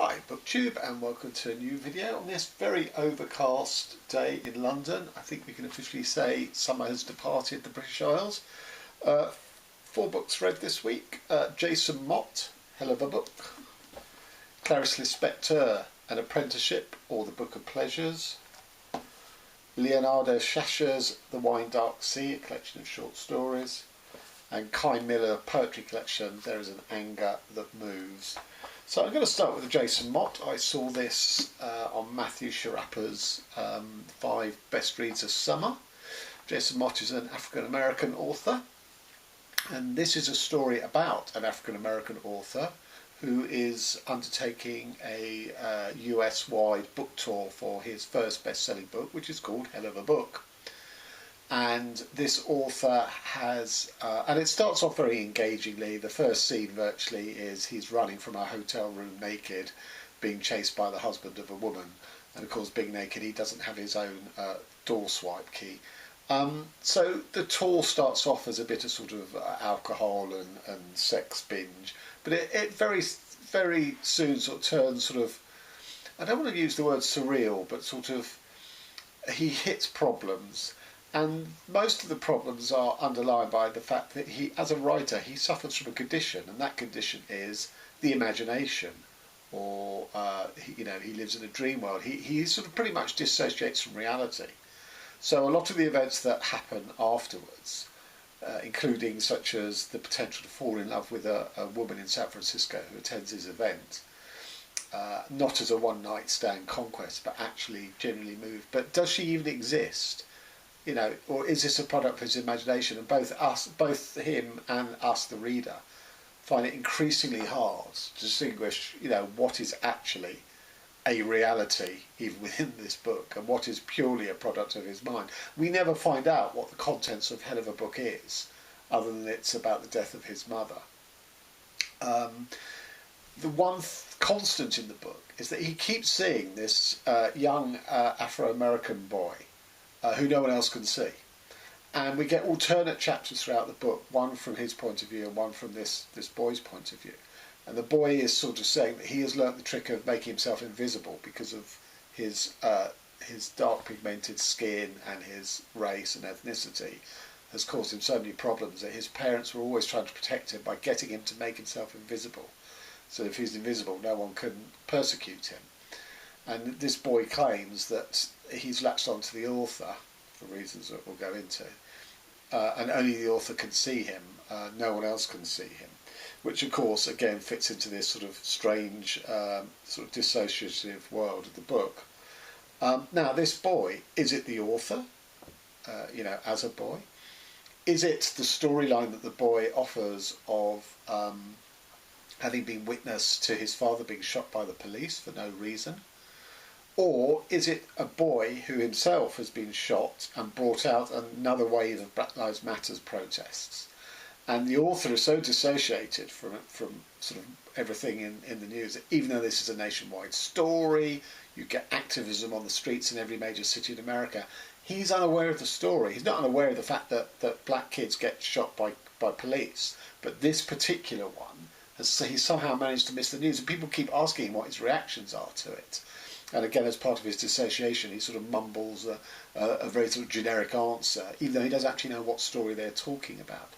Hi BookTube, and welcome to a new video on this very overcast day in London. I think we can officially say summer has departed the British Isles. 4 books read this week. Jason Mott, hell of a book. Clarice Lispector, An Apprenticeship, or The Book of Pleasures. Leonardo Schiascia's The Wine Dark Sea, a collection of short stories. And Kai Miller poetry collection, There is an Anger That Moves. So I'm going to start with the Jason Mott. I saw this on Matthew Sharappa's 5 Best Reads of Summer. Jason Mott is an African-American author, and this is a story about an African-American author who is undertaking a US-wide book tour for his first best-selling book, which is called Hell of a Book. And this author has, and it starts off very engagingly. The first scene virtually is he's running from a hotel room naked, being chased by the husband of a woman. And of course, being naked, he doesn't have his own door swipe key. So the tour starts off as a bit of sort of alcohol and sex binge, but it very, very soon sort of turns sort of, I don't want to use the word surreal, but sort of, he hits problems. And most of the problems are underlined by the fact that he, as a writer, he suffers from a condition, and that condition is the imagination, or he lives in a dream world. He sort of pretty much dissociates from reality. So a lot of the events that happen afterwards, including such as the potential to fall in love with a woman in San Francisco who attends his event, not as a one-night stand conquest, but actually genuinely moved. But does she even exist? You know, or is this a product of his imagination? And both him and us, the reader, find it increasingly hard to distinguish, what is actually a reality, even within this book, and what is purely a product of his mind. We never find out what the contents of Hell of a Book is, other than it's about the death of his mother. The one constant in the book is that he keeps seeing this young Afro-American boy, who no one else can see. And we get alternate chapters throughout the book, one from his point of view and one from this boy's point of view. And the boy is sort of saying that he has learnt the trick of making himself invisible because of his dark pigmented skin, and his race and ethnicity has caused him so many problems that his parents were always trying to protect him by getting him to make himself invisible. So if he's invisible, no one can persecute him. And this boy claims that he's latched onto the author, for reasons that we'll go into, and only the author can see him, no one else can see him, which of course again fits into this sort of strange, sort of dissociative world of the book. Now this boy, is it the author, as a boy? Is it the storyline that the boy offers of having been witness to his father being shot by the police for no reason? Or is it a boy who himself has been shot and brought out another wave of Black Lives Matter protests? And the author is so dissociated from sort of everything in the news, that even though this is a nationwide story, you get activism on the streets in every major city in America, he's unaware of the story. He's not unaware of the fact that black kids get shot by police. But this particular one, he's somehow managed to miss the news, and people keep asking him what his reactions are to it. And again, as part of his dissociation, he sort of mumbles a very sort of generic answer, even though he doesn't actually know what story they're talking about.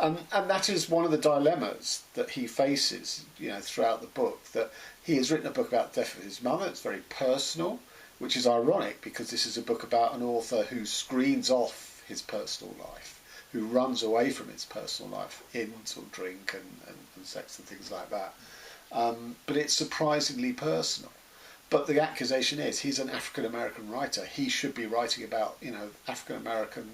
And that is one of the dilemmas that he faces, throughout the book, that he has written a book about the death of his mother. It's very personal, which is ironic because this is a book about an author who screens off his personal life, who runs away from his personal life in sort of drink and sex and things like that. But it's surprisingly personal. But the accusation is he's an African-American writer. He should be writing about, African-American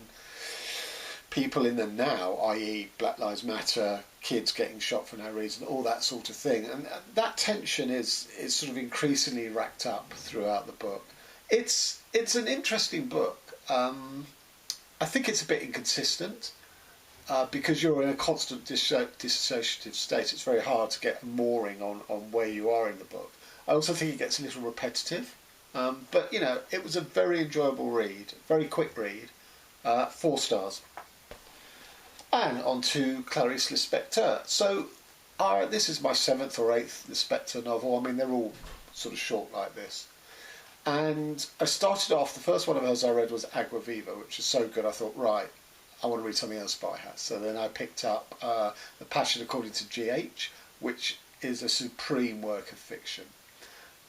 people in the now, i.e. Black Lives Matter, kids getting shot for no reason, all that sort of thing. And that tension is sort of increasingly racked up throughout the book. It's an interesting book. I think it's a bit inconsistent because you're in a constant dissociative state. It's very hard to get a mooring on where you are in the book. I also think it gets a little repetitive, but it was a very enjoyable read, very quick read, 4 stars. And on to Clarice Lispector. So this is my 7th or 8th Lispector novel. I mean, they're all sort of short like this. And I started off, the first one of hers I read was Agua Viva, which is so good I thought, right, I want to read something else by her. So then I picked up The Passion According to G.H., which is a supreme work of fiction.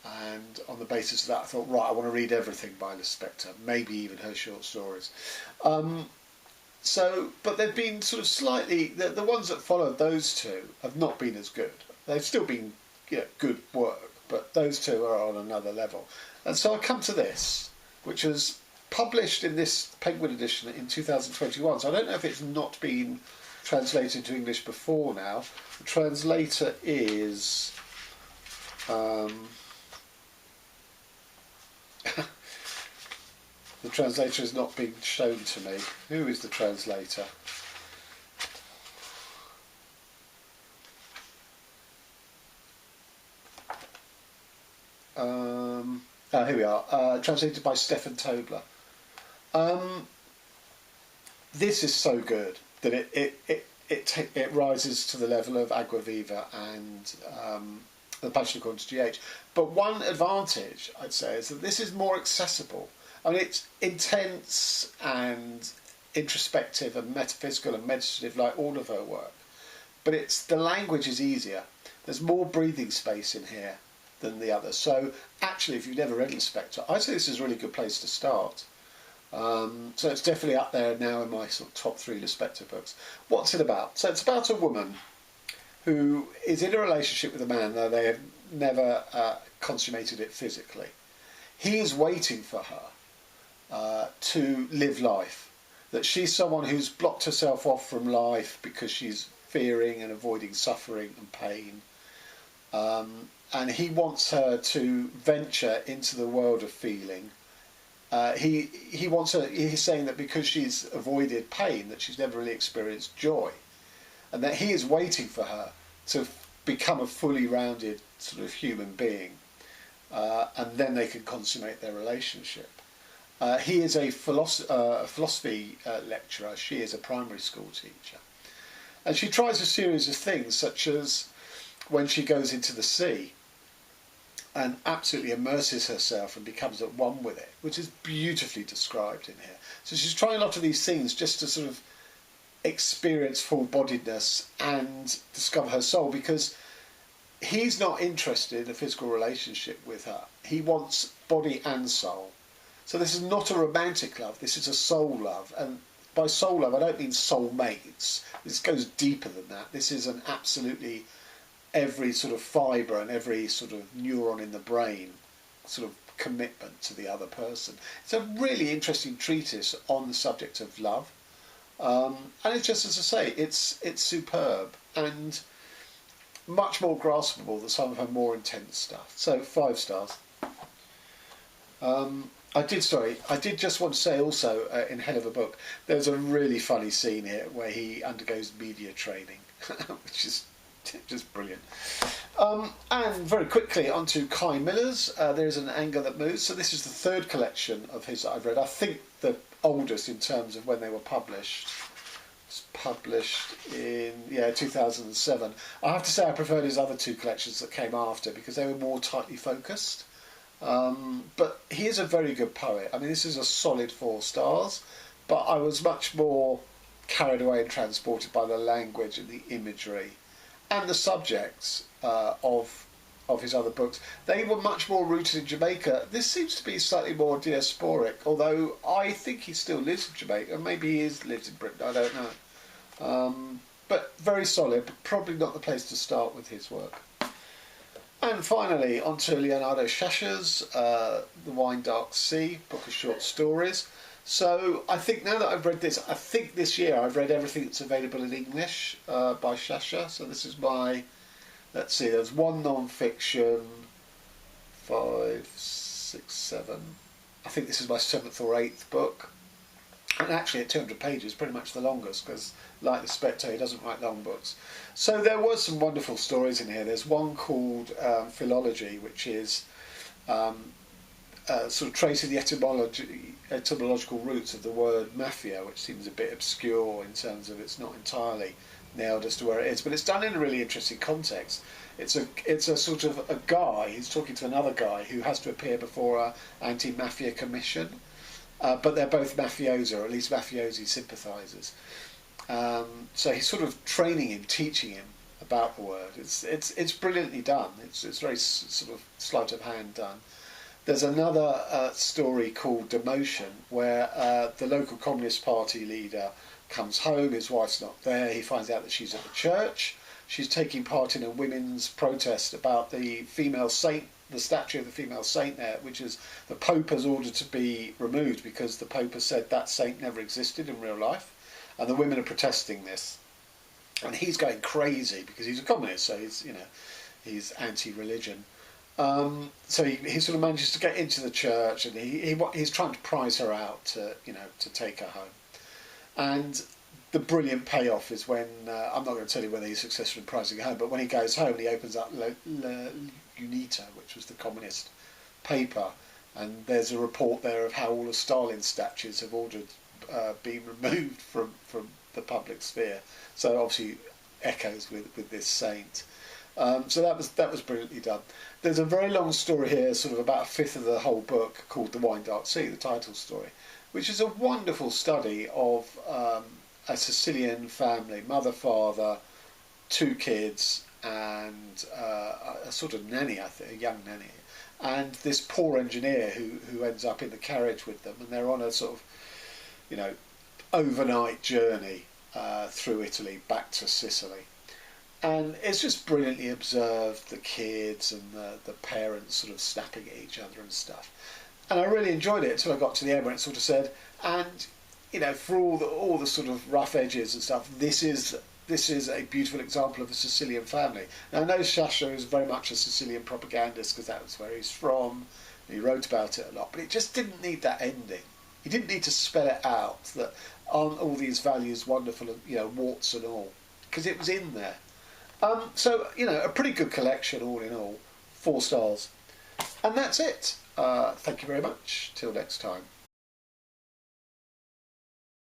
And on the basis of that I thought, right, I want to read everything by Lispector, maybe even her short stories. But they've been sort of slightly, the ones that followed those two have not been as good. They've still been good work, but those two are on another level. And so I come to this, which was published in this Penguin edition in 2021. So I don't know if it's not been translated to English before now. The translator is... the translator is not being shown to me. Who is the translator? Here we are. Translated by Stefan Tobler. This is so good that it rises to the level of Agua Viva and The Passion According to G.H. But one advantage, I'd say, is that this is more accessible. I mean, it's intense and introspective and metaphysical and meditative like all of her work. But the language is easier. There's more breathing space in here than the others. So actually, if you've never read Lispector, I'd say this is a really good place to start. So it's definitely up there now in my sort of top 3 Lispector books. What's it about? So it's about a woman who is in a relationship with a man, though they have never consummated it physically. He is waiting for her to live life. That she's someone who's blocked herself off from life because she's fearing and avoiding suffering and pain. And he wants her to venture into the world of feeling. He wants her. He's saying that because she's avoided pain, that she's never really experienced joy, and that he is waiting for her to become a fully rounded sort of human being, and then they can consummate their relationship. He is a philosophy lecturer. She is a primary school teacher, and she tries a series of things, such as when she goes into the sea and absolutely immerses herself and becomes at one with it, which is beautifully described in here. So she's trying a lot of these things just to sort of experience full-bodiedness and discover her soul, because he's not interested in a physical relationship with her. He wants body and soul. So this is not a romantic love, this is a soul love. And by soul love, I don't mean soul mates. This goes deeper than that. This is an absolutely every sort of fibre and every sort of neuron in the brain sort of commitment to the other person. It's a really interesting treatise on the subject of love. And it's just, as I say, it's superb and much more graspable than some of her more intense stuff. So 5 stars. I did just want to say also, in Hell of a Book, there's a really funny scene here where he undergoes media training, which is just brilliant. And very quickly onto Kai Miller's There Is an Anger That Moves. So this is the 3rd collection of his that I've read. I think the oldest in terms of when they were published. It's published in 2007. I have to say I preferred his other 2 collections that came after because they were more tightly focused. But he is a very good poet. I mean, this is a solid 4 stars, but I was much more carried away and transported by the language and the imagery and the subjects of his other books. They were much more rooted in Jamaica. This seems to be slightly more diasporic, although I think he still lives in Jamaica. Maybe he lives in Britain, I don't know. But very solid, but probably not the place to start with his work. And finally, onto Leonardo Schiascia's The Wine Dark Sea, book of short stories. So I think now that I've read this, I think this year I've read everything that's available in English by Schiaschia. So this is my, let's see, there's 1 non-fiction, 5, 6, 7. I think this is my 7th or 8th book. And actually at 200 pages, pretty much the longest, because like the Specter, he doesn't write long books. So there were some wonderful stories in here. There's one called Philology, which is sort of tracing the etymological roots of the word mafia, which seems a bit obscure in terms of it's not entirely nailed as to where it is, but it's done in a really interesting context. It's a sort of a guy who's talking to another guy who has to appear before a anti-mafia commission, but they're both mafiosi, or at least mafiosi sympathisers. So he's sort of training him, teaching him about the word. It's brilliantly done. It's very sort of sleight of hand done. There's another story called Demotion, where the local Communist Party leader comes home, his wife's not there, he finds out that she's at the church, she's taking part in a women's protest about the female saint, the statue of the female saint there, which is the Pope has ordered to be removed because the Pope has said that saint never existed in real life, and the women are protesting this. And he's going crazy because he's a communist, so he's anti-religion. So he sort of manages to get into the church, and he's trying to prize her out to take her home. And the brilliant payoff is when I'm not going to tell you whether he's successful in prizing her home, but when he goes home, he opens up UNITA, which was the communist paper, and there's a report there of how all of Stalin's statues have ordered been removed from the public sphere. So obviously echoes with this saint. So that was brilliantly done. There's a very long story here, sort of about a fifth of the whole book, called The Wine Dark Sea, the title story, which is a wonderful study of a Sicilian family, mother, father, 2 kids, and a sort of nanny, I think, a young nanny, and this poor engineer who ends up in the carriage with them, and they're on a sort of, overnight journey through Italy back to Sicily. And it's just brilliantly observed, the kids and the parents sort of snapping at each other and stuff. And I really enjoyed it until I got to the end where it sort of said, and for all the sort of rough edges and stuff, this is a beautiful example of a Sicilian family. Now I know Schiaschia is very much a Sicilian propagandist because that was where he's from. He wrote about it a lot, but it just didn't need that ending. He didn't need to spell it out that aren't all these values wonderful, warts and all, because it was in there. So a pretty good collection all in all, 4 stars, and that's it. Thank you very much. Till next time.